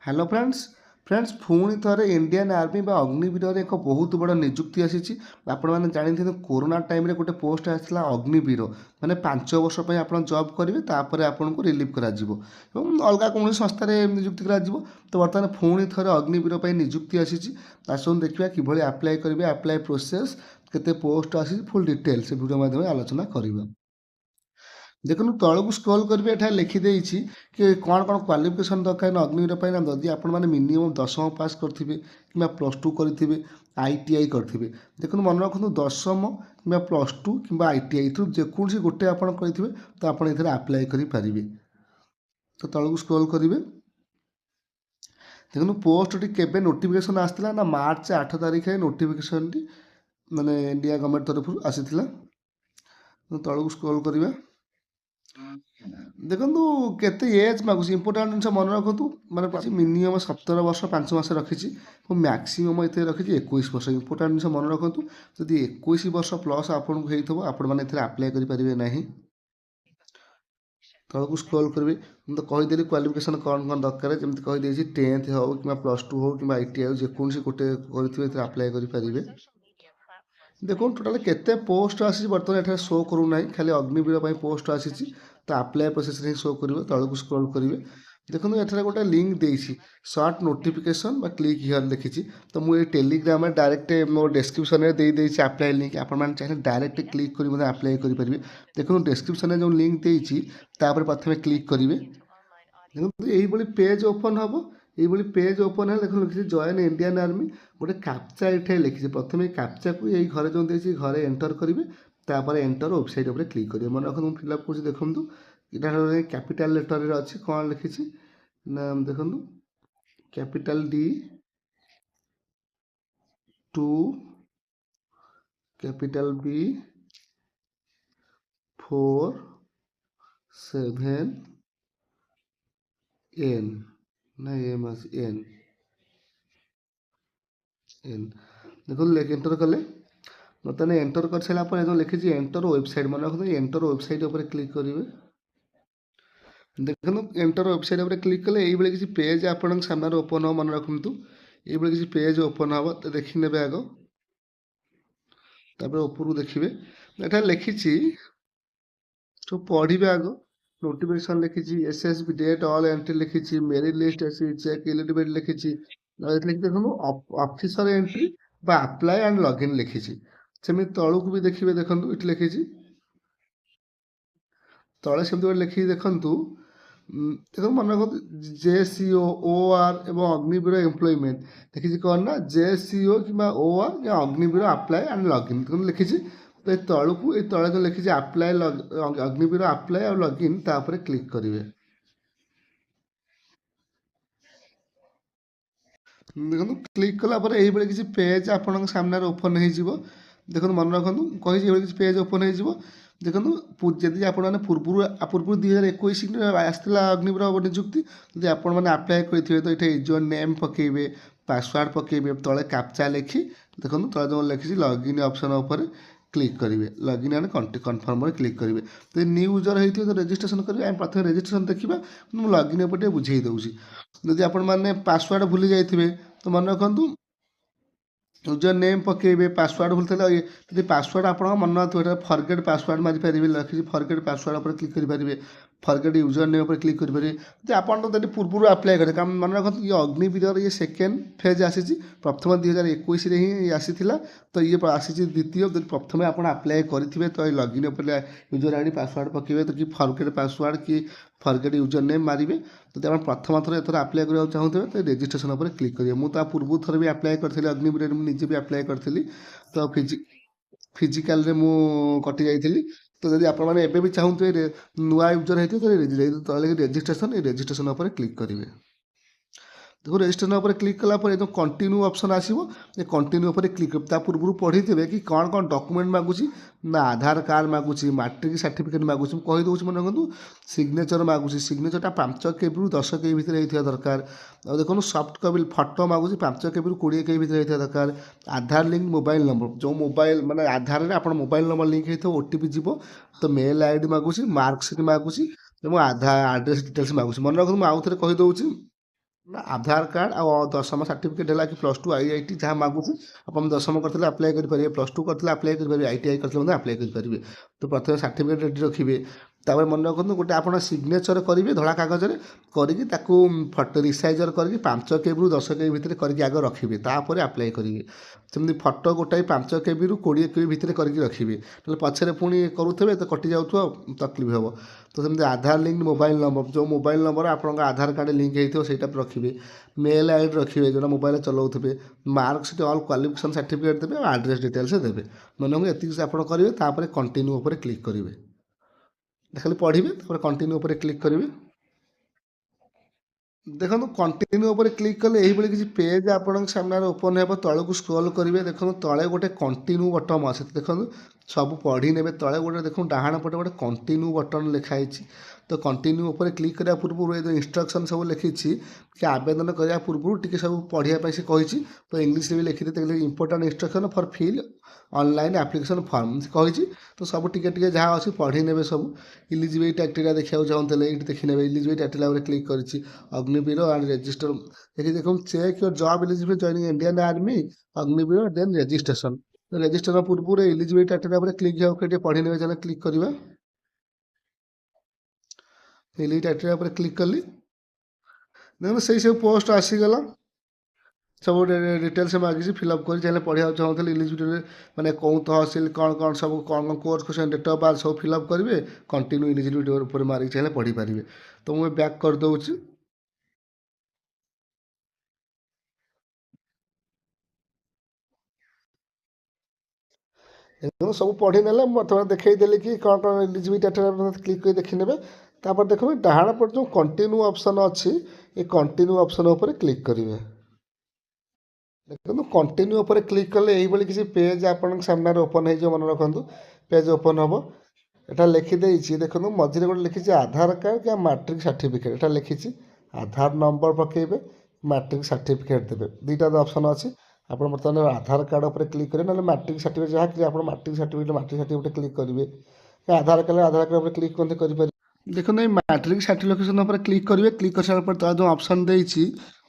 Hello friends friends ପୁଣି ଥରେ Indian army ବା ଅଗ୍ନିବୀରରେ ଏକ ବହୁତ ବଡ଼ ନିଯୁକ୍ତି ଆସିଛି। ଆପଣମାନେ ଜାଣିଥିବେ କୋରୋନା ଟାଇମ୍ରେ ଗୋଟେ ପୋଷ୍ଟ ଆସିଥିଲା ଅଗ୍ନିବୀର, ମାନେ 5 ବର୍ଷ ପାଇଁ ଆପଣ ଜବ୍ କରିବେ, ତାପରେ ଆପଣଙ୍କୁ ରିଲିଭ୍ କରାଯିବ ଏବଂ ଅଲଗା କୌଣସି ସଂସ୍ଥାରେ ନିଯୁକ୍ତି କରାଯିବ। ତ ବର୍ତ୍ତମାନ ପୁଣି ଥରେ ଅଗ୍ନିବୀର ପାଇଁ ନିଯୁକ୍ତି ଆସିଛି। ଆସନ୍ତୁ ଦେଖିବା କିଭଳି ଆପ୍ଲାଏ କରିବେ, ଆପ୍ଲାଏ ପ୍ରୋସେସ୍, କେତେ ପୋଷ୍ଟ ଆସିଛି, ଫୁଲ୍ ଡିଟେଲ୍ ସେ ଭିଡ଼ିଓ ମାଧ୍ୟମରେ ଆଲୋଚନା କରିବା। ଦେଖନ୍ତୁ ତଳକୁ ସ୍କ୍ରୋଲ୍ କରିବେ, ଏଠାରେ ଲେଖିଦେଇଛି କି କ'ଣ କ'ଣ କ୍ୱାଲିଫିକେସନ୍ ଦରକାର ନା ଅଗ୍ନିବୀର ପାଇଁ। ନା ଯଦି ଆପଣମାନେ ମିନିମମ୍ 10ମ ପାସ୍ କରିଥିବେ କିମ୍ବା +2 କରିଥିବେ, ITI କରିଥିବେ। ଦେଖନ୍ତୁ ମନେ ରଖନ୍ତୁ 10ମ କିମ୍ବା +2 କିମ୍ବା ITI ଏଥିରୁ ଯେକୌଣସି ଗୋଟେ ଆପଣ କରିଥିବେ ତ ଆପଣ ଏଥିରେ ଆପ୍ଲାଏ କରିପାରିବେ। ତ ତଳକୁ ସ୍କ୍ରୋଲ୍ କରିବେ। ଦେଖନ୍ତୁ ପୋଷ୍ଟଟି କେବେ ନୋଟିଫିକେସନ୍ ଆସିଥିଲା ନା ମାର୍ଚ୍ଚ 8 ତାରିଖରେ ନୋଟିଫିକେସନ୍ଟି ମାନେ ଇଣ୍ଡିଆ ଗଭର୍ଣ୍ଣମେଣ୍ଟ ତରଫରୁ ଆସିଥିଲା। ତଳକୁ ସ୍କ୍ରୋଲ୍ କରିବା। ଦେଖନ୍ତୁ କେତେ ଏଜ୍ ମାଗୁଛି, ଇମ୍ପୋର୍ଟାଣ୍ଟ ଜିନିଷ ମନେ ରଖନ୍ତୁ। ମାନେ ମିନିମମ୍ 17 ବର୍ଷ 5 ମାସ ରଖିଛି ଏବଂ ମ୍ୟାକ୍ସିମମ୍ ଏଥିରେ ରଖିଛି 21 ବର୍ଷ। ଇମ୍ପୋର୍ଟାଣ୍ଟ ଜିନିଷ ମନେ ରଖନ୍ତୁ, ଯଦି 21 ବର୍ଷ ପ୍ଲସ୍ ଆପଣଙ୍କୁ ହେଇଥିବ ଆପଣମାନେ ଏଥିରେ ଆପ୍ଲାଏ କରିପାରିବେ ନାହିଁ। ତଳକୁ ସ୍କ୍ରୋଲ୍ କରିବେ। ମୁଁ ତ କହିଦେଲି କ୍ୱାଲିଫିକେସନ୍ କ'ଣ କ'ଣ ଦରକାର, ଯେମିତି କହିଦେଇଛି 10th ହେଉ କିମ୍ବା +2 ହେଉ କିମ୍ବା ITI ହେଉ, ଯେକୌଣସି ଗୋଟେ କରିଥିବେ ଏଥିରେ ଆପ୍ଲାଏ କରିପାରିବେ। ଦେଖନ୍ତୁ ଟୋଟାଲ୍ କେତେ ପୋଷ୍ଟ ଆସିଛି ବର୍ତ୍ତମାନ ଏଠାରେ ଶୋ କରୁନାହିଁ, ଖାଲି ଅଗ୍ନିବୀର ପାଇଁ ପୋଷ୍ଟ ଆସିଛି। ତ ଆପ୍ଲାଏ ପ୍ରୋସେସ୍ରେ ହିଁ ଶୋ କରିବ। ତଳକୁ ସ୍କ୍ରୋଲ୍ କରିବେ। ଦେଖନ୍ତୁ ଏଠାରେ ଗୋଟେ ଲିଙ୍କ୍ ଦେଇଛି, ସର୍ଟ ନୋଟିଫିକେସନ୍ ବା କ୍ଲିକ୍ ହିୟର୍ ଲେଖିଛି। ତ ମୁଁ ଏଇ ଟେଲିଗ୍ରାମରେ ଡାଇରେକ୍ଟ ମୋ ଡେସ୍କ୍ରିପ୍ସନ୍ରେ ଦେଇଦେଇଛି ଆପ୍ଲାଏ ଲିଙ୍କ୍। ଆପଣମାନେ ଚାହିଁଲେ ଡାଇରେକ୍ଟ କ୍ଲିକ୍ କରି ମଧ୍ୟ ଆପ୍ଲାଏ କରିପାରିବେ। ଦେଖନ୍ତୁ ଡେସ୍କ୍ରିପ୍ସନ୍ରେ ଯେଉଁ ଲିଙ୍କ୍ ଦେଇଛି ତାପରେ ପ୍ରଥମେ କ୍ଲିକ୍ କରିବେ। ଦେଖନ୍ତୁ ଏଇଭଳି ପେଜ୍ ଓପନ୍ ହେବ। ଏଇଭଳି ପେଜ୍ ଓପନ୍ ହେଲେ ଦେଖନ୍ତୁ ଲେଖିଛି ଜଏନ୍ ଇଣ୍ଡିଆନ୍ ଆର୍ମି, ଗୋଟେ କ୍ୟାପ୍ଚା ଏଠାରେ ଲେଖିଛି। ପ୍ରଥମେ ଏଇ କ୍ୟାପ୍ଚାକୁ ଏଇ ଘରେ ଯେଉଁ ଦେଇଛି ଘରେ ଏଣ୍ଟର୍ କରିବେ, ତାପରେ ଏଣ୍ଟର୍ ୱେବସାଇଟ୍ ଉପରେ କ୍ଲିକ୍ କରିବେ। ମନେ ରଖନ୍ତୁ ମୁଁ ଫିଲ୍ଅପ୍ କରୁଛି। ଦେଖନ୍ତୁ ଏଇଟା କ୍ୟାପିଟାଲ୍ ଲେଟର୍ରେ ଅଛି। କ'ଣ ଲେଖିଛି ନା ଦେଖନ୍ତୁ କ୍ୟାପିଟାଲ୍ D2, କ୍ୟାପିଟାଲ୍ B4 7 ନା M ଅଛି N ଦେଖନ୍ତୁ ଏଣ୍ଟର୍ କଲେ। ବର୍ତ୍ତମାନ ଏଣ୍ଟର୍ କରିସାରିଲା ପରେ ଯେଉଁ ଲେଖିଛି ଏଣ୍ଟର୍ ୱେବସାଇଟ୍, ମନେ ରଖନ୍ତୁ ଏଣ୍ଟର୍ ୱେବସାଇଟ୍ ଉପରେ କ୍ଲିକ୍ କରିବେ। ଦେଖନ୍ତୁ ଏଣ୍ଟର୍ ୱେବସାଇଟ୍ ଉପରେ କ୍ଲିକ୍ କଲେ ଏଇଭଳି କିଛି ପେଜ୍ ଆପଣଙ୍କ ସାମ୍ନାରେ ଓପନ୍ ହେବ। ମନେ ରଖନ୍ତୁ ଏଇଭଳି କିଛି ପେଜ୍ ଓପନ୍ ହେବ। ତ ଦେଖିନେବେ ଆଗ, ତାପରେ ଉପରକୁ ଦେଖିବେ। ଏଠାରେ ଲେଖିଛି ସବୁ ପଢ଼ିବେ ଆଗ। ନୋଟିଫିକେସନ୍ ଲେଖିଛି, SSB ଡେଟ୍ ଅଲ୍ ଏଣ୍ଟ୍ରି ଲେଖିଛି, ମେରିଟ୍ ଲିଷ୍ଟ ଅଛି, ଚେକ୍ ଏଲିଜିବିଲିଟି ଲେଖିଛି। ଏଠି ଲେଖିଛି ଦେଖନ୍ତୁ ଅଫିସର ଏଣ୍ଟ୍ରି ବା ଆପ୍ଲାଏ ଆଣ୍ଡ ଲଗ୍ଇନ୍ ଲେଖିଛି। ସେମିତି ତଳକୁ ବି ଦେଖିବେ। ଦେଖନ୍ତୁ ଏଠି ଲେଖିଛି ତଳେ ସେମିତି ଗୋଟେ ଲେଖିକି ଦେଖନ୍ତୁ। ଦେଖନ୍ତୁ ମନେ ରଖନ୍ତୁ JCO, OR ଏବଂ ଅଗ୍ନିବୀର ଏମ୍ପ୍ଲୟମେଣ୍ଟ ଦେଖିଛି କ'ଣ ନା JCO କିମ୍ବା OR Agniveer apply and login ଦେଖନ୍ତୁ ଲେଖିଛି। ତ ଏଇ ତଳକୁ ଏଇ ତଳେ ଯେଉଁ ଲେଖିଛି ଆପ୍ଲାଏ ଅଗ୍ନିବୀର ଆପ୍ଲାଏ ଆଉ ଲଗ୍ଇନ୍, ତାପରେ କ୍ଲିକ୍ କରିବେ। ଦେଖନ୍ତୁ କ୍ଲିକ୍ କଲା ପରେ ଏଇଭଳି କିଛି ପେଜ୍ ଆପଣଙ୍କ ସାମ୍ନାରେ ଓପନ୍ ହେଇଯିବ। ଦେଖନ୍ତୁ ମନେ ରଖନ୍ତୁ କହିଛି ଏଇଭଳି କିଛି ପେଜ୍ ଓପନ୍ ହେଇଯିବ। ଦେଖନ୍ତୁ ଯଦି ଆପଣମାନେ ପୂର୍ବରୁ 2021 ଆସିଥିଲା ଅଗ୍ନିବୀର ନିଯୁକ୍ତି, ଯଦି ଆପଣମାନେ ଆପ୍ଲାଏ କରିଥିବେ ତ ଏଠି ୟୁଜର୍ ନେମ୍ ପକାଇବେ, ପାସୱାର୍ଡ଼ ପକାଇବେ, ତଳେ କ୍ୟାପ୍ଚା ଲେଖି ଦେଖନ୍ତୁ ତଳେ ଯେଉଁ ଲେଖିଛି ଲଗ୍ଇନ୍ ଅପସନ୍ ଉପରେ କ୍ଲିକ୍ କରିବେ। ଲଗ୍ଇନ୍ ଆଣ୍ଡ କନଫର୍ମରେ କ୍ଲିକ୍ କରିବେ। ଯଦି ନ୍ୟୁ ୟୁଜର୍ ହେଇଥିବେ ତ ରେଜିଷ୍ଟ୍ରେସନ୍ କରିବେ। ଆମେ ପ୍ରଥମେ ରେଜିଷ୍ଟ୍ରେସନ୍ ଦେଖିବା, ମୁଁ ଲଗ୍ଇନ୍ ଉପରେ ଟିକେ ବୁଝେଇ ଦେଉଛି। ଯଦି ଆପଣମାନେ ପାସୱାର୍ଡ଼ ଭୁଲି ଯାଇଥିବେ ତ ମନେ ରଖନ୍ତୁ ୟୁଜର୍ ନେମ୍ ପକାଇବେ, ପାସୱାର୍ଡ଼ ଭୁଲିଥିଲେ ଯଦି ପାସୱାର୍ଡ଼ ଆପଣଙ୍କ ମନେ ନଥିବ ଏଠାରେ ଫର୍ଗେଟ୍ ପାସୱାର୍ଡ଼ ମାରିପାରିବେ। ଲେଖିଛି ଫର୍ଗେଟ୍ ପାସୱାର୍ଡ଼ ଉପରେ କ୍ଲିକ୍ କରିପାରିବେ, ଫର୍ଗେଟ୍ ୟୁଜର୍ ନେମ୍ ଉପରେ କ୍ଲିକ୍ କରିପାରିବେ। ଯଦି ଆପଣ ତ ଯଦି ପୂର୍ବରୁ ଆପ୍ଲାଏ କରିବେ, କାରଣ ମନେ ରଖନ୍ତୁ ଇଏ ଅଗ୍ନିବୀରର ଇଏ ସେକେଣ୍ଡ ଫେଜ୍ ଆସିଛି। ପ୍ରଥମ 2021ରେ ହିଁ ଆସିଥିଲା, ତ ଇଏ ଆସିଛି ଦ୍ୱିତୀୟ। ଯଦି ପ୍ରଥମେ ଆପଣ ଆପ୍ଲାଏ କରିଥିବେ ତ ଏଇ ଲଗ୍ଇନ୍ ଉପରେ ୟୁଜର୍ ଆଇଡ଼ି ପାସୱାର୍ଡ଼ ପକାଇବେ, ତ କି ଫର୍ଗେଟ୍ ପାସୱାର୍ଡ଼ କି ଫର୍ଗେଟ୍ ୟୁଜର୍ ନେମ୍ ମାରିବେ। ଯଦି ଆପଣ ପ୍ରଥମ ଥର ଏଥର ଆପ୍ଲାଏ କରିବାକୁ ଚାହୁଁଥିବେ ତ ରେଜିଷ୍ଟ୍ରେସନ୍ ଉପରେ କ୍ଲିକ୍ କରିବେ। ମୁଁ ତା ପୂର୍ବରୁ ଥର ବି ଆପ୍ଲାଏ କରିଥିଲି ଅଗ୍ନିବୀରରେ, ମୁଁ ନିଜେ ବି ଆପ୍ଲାଏ କରିଥିଲି। ତ ଫିଜିକାଲରେ ମୁଁ କଟି ଯାଇଥିଲି। ତ ଯଦି ଆପଣମାନେ ଏବେ ବି ଚାହୁଁଥିବେ ନୂଆ ୟୁଜର୍ ହେଇଥିବେ ତ ତଳେ ରେଜିଷ୍ଟ୍ରେସନ୍, ଏଇ ରେଜିଷ୍ଟ୍ରେସନ୍ ଉପରେ କ୍ଲିକ୍ କରିବେ। देखो रेजिस्ट्रेशन उपर क्लिक कला जो कंटिन्यू ऑप्शन आसो ये कंटिन्यू उपर क्लिक ता पूर्व पढ़ी कि कौन कौन डॉक्यूमेंट मागुची ना आधार कार्ड मागुची मैट्रिक सर्टिफिकेट मागुची कहीदे मन रखु सिग्नेचर मागुची सिग्नेचरटा 5 KB रू 10 KB भितर होता दरकार और देखो सफ्ट कपी फटो मागुची 5 KB रू 20 KB भितर होता दरकार आधार लिंक मोबाइल नंबर जो मोबाइल माने आधार में आप मोबाइल नंबर लिंक होता OTP जीव तो मेल आईडी मागुची मार्कसीट मागुची आधार एड्रेस डिटेल्स मागुची मन रखु आउ थे कहीदे ନା ଆଧାର କାର୍ଡ଼ ଆଉ ଦଶମ ସାର୍ଟିଫିକେଟ୍ ହେଲା କି ପ୍ଲସ୍ ଟୁ IIT ଯାହା ମାଗୁଛି ଆପଣ ଦଶମ କରିଥିଲେ ଆପ୍ଲାଏ କରିପାରିବେ, ପ୍ଲସ୍ ଟୁ କରିଥିଲେ ଆପ୍ଲାଏ କରିପାରିବେ, ITI କରିଥିଲେ ମଧ୍ୟ ଆପ୍ଲାଏ କରିପାରିବେ। ତ ପ୍ରଥମେ ସାର୍ଟିଫିକେଟ୍ ରେଡ଼ି ରଖିବେ। ତାପରେ ମନେ ରଖନ୍ତୁ ଗୋଟେ ଆପଣ ସିଗ୍ନେଚର୍ କରିବେ ଧଳା କାଗଜରେ କରିକି ତାକୁ ଫଟୋ ରିସାଇଜର୍ କରିକି 5 KB ରୁ 10 KB ଭିତରେ କରିକି ଆଗ ରଖିବେ, ତାପରେ ଆପ୍ଲାଏ କରିବେ। ସେମିତି ଫଟୋ ଗୋଟାଏ 5 KB ରୁ 20 KB ଭିତରେ କରିକି ରଖିବେ, ନହେଲେ ପଛରେ ପୁଣି କରୁଥିବେ ତ କଟିଯାଉଥିବ ତକଲିଫ ହେବ। ତ ସେମିତି ଆଧାର ଲିଙ୍କ୍ ମୋବାଇଲ୍ ନମ୍ବର, ଯେଉଁ ମୋବାଇଲ୍ ନମ୍ବର ଆପଣଙ୍କ ଆଧାର କାର୍ଡ଼ ଲିଙ୍କ୍ ହେଇଥିବ ସେଇଟା ରଖିବେ। ମେଲ୍ ଆଇ ଡ଼ି ରଖିବେ ଯେଉଁଟା ମୋବାଇଲ୍ ଚଲାଉଥିବେ। ମାର୍କସିଟ୍ ଅଲ୍ କ୍ୱାଲିଫିକେସନ୍ ସାର୍ଟିଫିକେଟ୍ ଦେବେ ଆଉ ଆଡ୍ରେସ୍ ଡିଟେଲ୍ସ ଦେବେ। ମନେକୁ ଏତିକି ଆପଣ କରିବେ, ତାପରେ କଣ୍ଟିନ୍ୟୁ ଉପରେ କ୍ଲିକ୍ କରିବେ। ଖାଲି ପଢ଼ିବେ ତାପରେ କଣ୍ଟିନ୍ୟୁ ଉପରେ କ୍ଲିକ୍ କରିବେ। ଦେଖନ୍ତୁ କଣ୍ଟିନ୍ୟୁ ଉପରେ କ୍ଲିକ୍ କଲେ ଏହିଭଳି କିଛି ପେଜ୍ ଆପଣଙ୍କ ସାମ୍ନାରେ ଓପନ୍ ହେବ। ତଳକୁ ସ୍କ୍ରୋଲ୍ କରିବେ, ଦେଖନ୍ତୁ ତଳେ ଗୋଟେ କଣ୍ଟିନ୍ୟୁ ବଟନ୍ ଅଛି, ଦେଖନ୍ତୁ ସବୁ ପଢ଼ି ନେବେ। ତଳେ ଗୋଟେ ଦେଖନ୍ତୁ ଡାହାଣ ପଟେ ଗୋଟେ କଣ୍ଟିନ୍ୟୁ ବଟନ୍ ଲେଖା ହେଇଛି। ତ କଣ୍ଟିନ୍ୟୁ ଉପରେ କ୍ଲିକ୍ କରିବା ପୂର୍ବରୁ ଏ ଯେଉଁ ଇନଷ୍ଟ୍ରକ୍ସନ୍ ସବୁ ଲେଖିଛି କି ଆବେଦନ କରିବା ପୂର୍ବରୁ ଟିକେ ସବୁ ପଢ଼ିବା ପାଇଁ ସେ କହିଛି। ତ ଇଂଲିଶରେ ବି ଲେଖିଦେଇతే important instruction for fill online application form କହିଛି। ତ ସବୁ ଟିକେ ଟିକେ ଯାହା ଅଛି ପଢ଼ି ନେବେ ସବୁ। ଇଲିଜିବିଲିଟି କ୍ରାଇଟେରିଆ ଦେଖିବାକୁ ଚାହୁଁଥିଲେ ଏଇଠି ଦେଖିନେବେ। ଇଲିଜିବିଲିଟି କ୍ରାଇଟେରିଆ ଉପରେ କ୍ଲିକ୍ କରିଛି। ଅଗ୍ନିବୀର ଆଣ୍ଡ ରେଜିଷ୍ଟର ଏଠି ଦେଖନ୍ତୁ check your job eligibility joining Indian army Agniveer then registration. Registration ପୂର୍ବରୁ ଇଲିଜିବିଲିଟି କ୍ରାଇଟେରିଆ ଉପରେ କ୍ଲିକ୍ ହେବାକୁ ଟିକେ ପଢ଼ି ନେବେ। ଚାଲ କ୍ଲିକ୍ କରିବା। ଇଲିଜିବିଲିଟି କ୍ରାଇଟେରିଆ ଉପରେ କ୍ଲିକ୍ କଲି, ଦେଖନ୍ତୁ ସେଇ ସବୁ ପୋଷ୍ଟ ଆସିଗଲା। ସବୁ ଡିଟେଲ୍ସ ମାଗିଛି ଫିଲ୍ଅପ୍ କରି ଚାହିଁଲେ ପଢ଼ିବାକୁ ଚାହୁଁଥିଲେ ଇଲିଜିବିଲିଟିରେ ମାନେ କେଉଁ ତହସିଲ କ'ଣ ସବୁ କ'ଣ course question date of birth ସବୁ ଫିଲ୍ଅପ୍ କରିବେ। କଣ୍ଟିନ୍ୟୁ ଇଲିଜିବିଲିଟି ଉପରେ ମାରିକି ଚାହିଁଲେ ପଢ଼ିପାରିବେ। ତ ମୁଁ ବ୍ୟାକ୍ କରିଦେଉଛି। ଏବଂ ସବୁ ପଢ଼ି ନେଲେ ମୁଁ ବର୍ତ୍ତମାନ ଦେଖେଇଦେଲି କି କ'ଣ କ'ଣ ଇଲିଜିବିଲିଟି କ୍ରାଇଟେରିଆ କ୍ଲିକ୍ କରି ଦେଖିନେବେ। ତାପରେ ଦେଖନ୍ତୁ ଡାହାଣ ପଟେ ଯେଉଁ କଣ୍ଟିନ୍ୟୁ ଅପସନ୍ ଅଛି, ଏ କଣ୍ଟିନ୍ୟୁ ଅପସନ୍ ଉପରେ କ୍ଲିକ୍ କରିବେ। ଦେଖନ୍ତୁ କଣ୍ଟିନ୍ୟୁ ଉପରେ କ୍ଲିକ୍ କଲେ ଏଇଭଳି କିଛି ପେଜ୍ ଆପଣଙ୍କ ସାମ୍ନାରେ ଓପନ୍ ହେଇଯିବ। ମନେ ରଖନ୍ତୁ ପେଜ୍ ଓପନ୍ ହେବ। ଏଟା ଲେଖିଦେଇଛି ଦେଖନ୍ତୁ ମଝିରେ ଗୋଟେ ଲେଖିଛି ଆଧାର କାର୍ଡ଼ କି ମାଟ୍ରିକ୍ ସାର୍ଟିଫିକେଟ୍। ଏଟା ଲେଖିଛି ଆଧାର ନମ୍ବର ପକାଇବେ, ମାଟ୍ରିକ୍ ସାର୍ଟିଫିକେଟ୍ ଦେବେ। ଦୁଇଟା ଅପସନ୍ ଅଛି। ଆପଣ ବର୍ତ୍ତମାନ ଆଧାର କାର୍ଡ଼ ଉପରେ କ୍ଲିକ୍ କରିବେ, ନହେଲେ ମାଟ୍ରିକ୍ ସାର୍ଟିଫିକେଟ୍ ଯାହା ଆପଣ ମାଟ୍ରିକ୍ ସାର୍ଟିଫିକେଟ୍ କ୍ଲିକ୍ କରିବେ। ଆଧାର କାର୍ଡ଼ ଉପରେ କ୍ଲିକ୍ ମଧ୍ୟ କରିପାରିବେ। ଦେଖନ୍ତୁ ଏଇ ମାଟ୍ରିକ୍ ସାର୍ଟିଫିକେସନ୍ ଉପରେ କ୍ଲିକ୍ କରିବେ। କ୍ଲିକ୍ କରିସାରିଲା ପରେ ତାର ଯେଉଁ ଅପସନ୍ ଦେଇଛି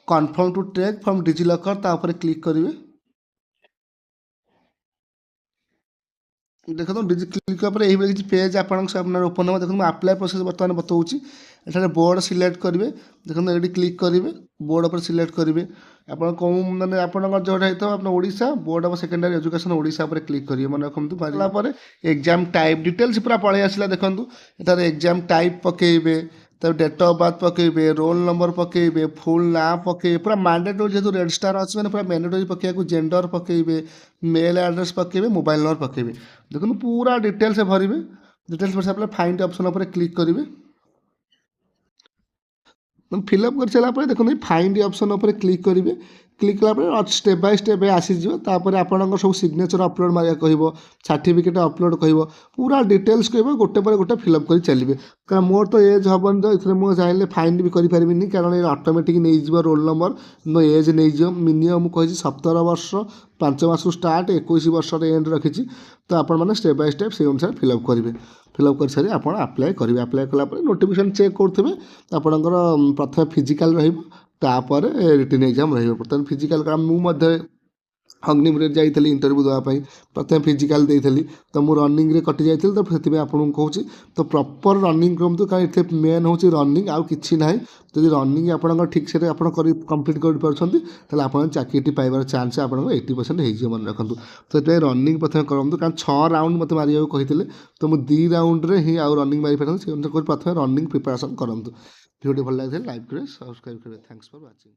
confirm to take from DigiLocker, ତା ଉପରେ କ୍ଲିକ୍ କରିବେ। ଦେଖନ୍ତୁ କ୍ଲିକ୍ କଲା ପରେ ଏଇଭଳି କିଛି ପେଜ୍ ଆପଣଙ୍କ ସାମ୍ନାରେ ଓପନ୍ ହେବ। ଦେଖନ୍ତୁ ମୁଁ ଆପ୍ଲାଏ ପ୍ରୋସେସ୍ ବର୍ତ୍ତମାନ ବତାଉଛି। ଏଠାରେ ବୋର୍ଡ଼ ସିଲେକ୍ଟ କରିବେ। ଦେଖନ୍ତୁ ଏଇଠି କ୍ଲିକ୍ କରିବେ, ବୋର୍ଡ଼ ଉପରେ ସିଲେକ୍ଟ କରିବେ। ଆପଣ କେଉଁ ମାନେ ଆପଣଙ୍କର ଯେଉଁଟା ହେଇଥିବ ଆପଣ Odisha board of secondary education Odisha ଉପରେ କ୍ଲିକ୍ କରିବେ। ମନେ ରଖନ୍ତୁ ହେଲା ପରେ ଏକ୍ଜାମ୍ ଟାଇପ୍ ଡିଟେଲ୍ସ ପୁରା ପଳେଇ ଆସିଲା। ଦେଖନ୍ତୁ ଏଠାରେ ଏକ୍ଜାମ୍ ଟାଇପ୍ ପକାଇବେ, ତାପରେ ଡେଟ୍ ଅଫ୍ ବାର୍ଥ ପକାଇବେ, ରୋଲ୍ ନମ୍ବର ପକାଇବେ, ଫୁଲ୍ ନାଁ ପକାଇବେ। ପୁରା ମାଣ୍ଡେଟୋରୀ ଯେହେତୁ ରେଡ୍ ଷ୍ଟାର୍ ଅଛି ମାନେ ପୁରା ମ୍ୟାଣ୍ଡେଟୋରୀ ପକାଇବାକୁ ଜେଣ୍ଡର ପକାଇବେ, ମେଲ୍ ଆଡ୍ରେସ୍ ପକାଇବେ, ମୋବାଇଲ୍ ନମ୍ବର ପକାଇବେ। ଦେଖନ୍ତୁ ପୁରା ଡିଟେଲ୍ସ ଭରିବେ। ଡିଟେଲ୍ସ ଭରି ସାରିଲା ପରେ ଫାଇଣ୍ଡ ଅପସନ୍ ଉପରେ କ୍ଲିକ୍ କରିବେ। ଫିଲ୍ଅପ୍ କରିସାରିଲା ପରେ ଦେଖନ୍ତୁ ଏଇ ଫାଇଣ୍ଡ ଅପସନ୍ ଉପରେ କ୍ଲିକ୍ କରିବେ। କ୍ଲିକ୍ କଲା ପରେ ଷ୍ଟେପ୍ ବାଇ ଷ୍ଟେପ୍ ଆସିଯିବ। ତାପରେ ଆପଣଙ୍କର ସବୁ ସିଗ୍ନେଚର୍ ଅପଲୋଡ଼ ମାରିବାକୁ କହିବ, ସାର୍ଟିଫିକେଟ୍ ଅପଲୋଡ଼ କହିବ, ପୁରା ଡିଟେଲ୍ସ କହିବ। ଗୋଟେ ପରେ ଗୋଟେ ଫିଲ୍ଅପ୍ କରି ଚାଲିବେ। କାରଣ ମୋର ତ ଏଜ୍ ହେବନି, ତ ଏଥିରେ ମୁଁ ଚାହିଁଲେ ଫାଇଣ୍ଡ ବି କରିପାରିବିନି, କାରଣ ଏ ଅଟୋମେଟିକ୍ ନେଇଯିବ ରୋଲ୍ ନମ୍ବର, ମୋ ଏଜ୍ ନେଇଯିବ। ମିନିମମ୍ ମୁଁ କହିଛି 17 ବର୍ଷ 5 ମାସରୁ ଷ୍ଟାର୍ଟ, 21 ବର୍ଷର ଏଣ୍ଡ ରଖିଛି। ତ ଆପଣମାନେ ଷ୍ଟେପ୍ ବାଇ ଷ୍ଟେପ୍ ସେଇ ଅନୁସାରେ ଫିଲ୍ଅପ୍ କରିବେ। ଫିଲ୍ଅପ୍ କରିସାରି ଆପଣ ଆପ୍ଲାଏ କରିବେ। ଆପ୍ଲାଏ କଲା ପରେ ନୋଟିଫିକେସନ୍ ଚେକ୍ କରୁଥିବେ। ଆପଣଙ୍କର ପ୍ରଥମେ ଫିଜିକାଲ୍ ରହିବ, ତାପରେ ରିଟିନ୍ ଏକ୍ଜାମ୍ ରହିବ। ବର୍ତ୍ତମାନ ଫିଜିକାଲ୍ କାରଣ ମୁଁ ମଧ୍ୟ ଅଗ୍ନିବୀରରେ ଯାଇଥିଲି ଇଣ୍ଟରଭ୍ୟୁ ଦେବା ପାଇଁ। ପ୍ରଥମେ ଫିଜିକାଲ୍ ଦେଇଥିଲି, ତ ମୁଁ ରନିଂରେ କଟି ଯାଇଥିଲି, ତ ସେଥିପାଇଁ ଆପଣଙ୍କୁ କହୁଛି। ତ ପ୍ରପର୍ ରନିଂ କରନ୍ତୁ, କାରଣ ଏଥିରେ ମେନ୍ ହେଉଛି ରନିଂ, ଆଉ କିଛି ନାହିଁ। ଯଦି ରନିଂ ଆପଣଙ୍କର ଠିକ୍ ସେ ଆପଣ କମ୍ପ୍ଲିଟ୍ କରିପାରୁଛନ୍ତି, ତାହେଲେ ଆପଣ ଚାକିରିଟି ପାଇବାର ଚାନ୍ସ ଆପଣଙ୍କର 80% ହେଇଯିବ। ମନେ ରଖନ୍ତୁ। ତ ସେଥିପାଇଁ ରନିଂ ପ୍ରଥମେ କରନ୍ତୁ, କାରଣ 6 ରାଉଣ୍ଡ ମୋତେ ମାରିବାକୁ କହିଥିଲେ। ତ ମୁଁ 2 ରାଉଣ୍ଡରେ ହିଁ ଆଉ ରନିଂ ମାରିପାରିଥାନ୍ତି। ସେ ଅନୁସାରେ ପ୍ରଥମେ ରନିଂ ପ୍ରିପାରେସନ୍ କରନ୍ତୁ। ଭିଡ଼ିଓଟି ଭଲ ଲାଗିଥିଲେ ଲାଇକ୍ କରିବେ, ସବସ୍କ୍ରାଇବ୍ କରିବେ। Thanks for watching.